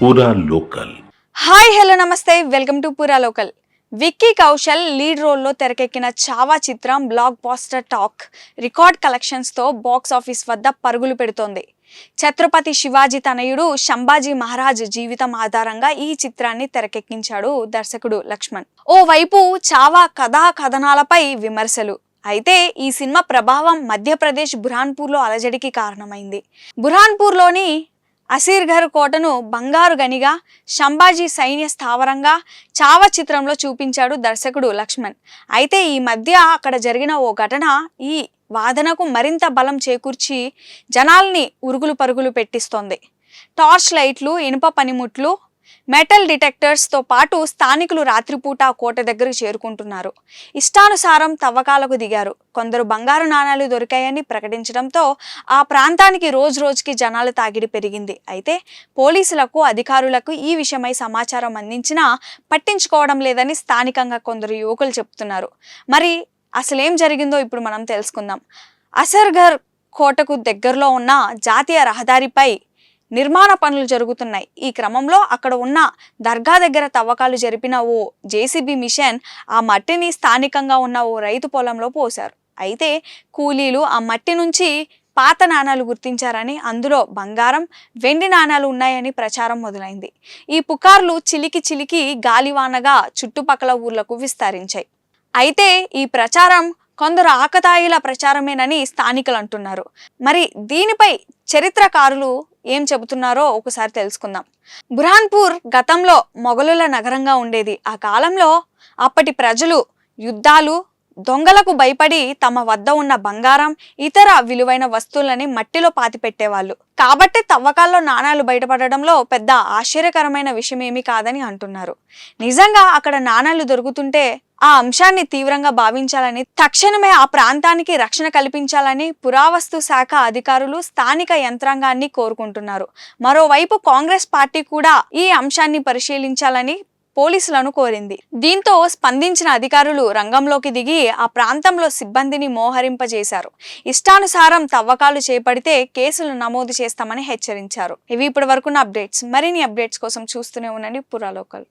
పూరా local. Hi hello నమస్తే, welcome to Poora local. Vicky Kaushal lead రోల్లో తెరకెక్కిన చావా చిత్రం బ్లాక్ బాస్టర్ టాక్ రికార్డ్ కలెక్షన్స్తో బాక్స్ ఆఫీస్ వద్ద పరుగులు పెడుతోంది. ఛత్రపతి శివాజీ తనయుడు సంభాజీ మహారాజ్ జీవితం ఆధారంగా ఈ చిత్రాన్ని తెరకెక్కించాడు దర్శకుడు లక్ష్మణ్. ఓవైపు చావా కథా కథనాలపై విమర్శలు. అయితే ఈ సినిమా ప్రభావం మధ్యప్రదేశ్ బుర్హాన్పూర్లో అలజడికి కారణమైంది. బుర్హాన్పూర్లోని అసీర్ఘర్ కోటను బంగారు గనిగా, సంభాజీ సైన్య స్థావరంగా చావా చిత్రంలో చూపించాడు దర్శకుడు లక్ష్మణ్. అయితే ఈ మధ్య అక్కడ జరిగిన ఓ ఘటన ఈ వాదనకు మరింత బలం చేకూర్చి జనాల్ని ఉరుగులు పరుగులు పెట్టిస్తోంది. టార్చ్ లైట్లు, ఇనుప పనిముట్లు, మెటల్ డిటెక్టర్స్తో పాటు స్థానికులు రాత్రిపూట కోట దగ్గరకు చేరుకుంటున్నారు. ఇష్టానుసారం తవ్వకాలకు దిగారు. కొందరు బంగారు నాణాలు దొరికాయని ప్రకటించడంతో ఆ ప్రాంతానికి రోజు రోజుకి జనాల తాకిడి పెరిగింది. అయితే పోలీసులకు, అధికారులకు ఈ విషయమై సమాచారం అందించినా పట్టించుకోవడం లేదని స్థానికంగా కొందరు యువకులు చెప్తున్నారు. మరి అసలేం జరిగిందో ఇప్పుడు మనం తెలుసుకుందాం. అసర్ఘర్ కోటకు దగ్గరలో ఉన్న జాతీయ రహదారిపై నిర్మాణ పనులు జరుగుతున్నాయి. ఈ క్రమంలో అక్కడ ఉన్న దర్గా దగ్గర తవ్వకాలు జరిపిన ఓ జేసీబీ మిషన్ ఆ మట్టిని స్థానికంగా ఉన్న ఓ రైతు పొలంలో పోశారు. అయితే కూలీలు ఆ మట్టి నుంచి పాత నాణాలు గుర్తించారని, అందులో బంగారం, వెండి నాణాలు ఉన్నాయని ప్రచారం మొదలైంది. ఈ పుకార్లు చిలికి చిలికి గాలివానగా చుట్టుపక్కల ఊర్లకు విస్తరించాయి. అయితే ఈ ప్రచారం కొందరు ఆకతాయిల ప్రచారమేనని స్థానికులు అంటున్నారు. మరి దీనిపై చరిత్రకారులు ఏం చెబుతున్నారో ఒకసారి తెలుసుకుందాం. బుర్హాన్పూర్ గతంలో మొఘలుల నగరంగా ఉండేది. ఆ కాలంలో అప్పటి ప్రజలు యుద్ధాలు, దొంగలకు భయపడి తమ వద్ద ఉన్న బంగారం, ఇతర విలువైన వస్తువులని మట్టిలో పాతిపెట్టేవాళ్ళు. కాబట్టి తవ్వకాల్లో నాణాలు బయటపడడంలో పెద్ద ఆశ్చర్యకరమైన విషయం ఏమీ కాదని అంటున్నారు. నిజంగా అక్కడ నాణాలు దొరుకుతుంటే ఆ అంశాన్ని తీవ్రంగా భావించాలని, తక్షణమే ఆ ప్రాంతానికి రక్షణ కల్పించాలని పురావస్తు శాఖ అధికారులు, స్థానిక యంత్రాంగాన్ని కోరుకుంటున్నారు. మరోవైపు కాంగ్రెస్ పార్టీ కూడా ఈ అంశాన్ని పరిశీలించాలని పోలీసులను కోరింది. దీంతో స్పందించిన అధికారులు రంగంలోకి దిగి ఆ ప్రాంతంలో సిబ్బందిని మోహరింపజేశారు. ఇష్టానుసారం తవ్వకాలు చేపడితే కేసులు నమోదు చేస్తామని హెచ్చరించారు. ఇవి ఇప్పటి వరకున్న అప్డేట్స్. మరిన్ని అప్డేట్స్ కోసం చూస్తూనే ఉండండి పూరా లోకల్.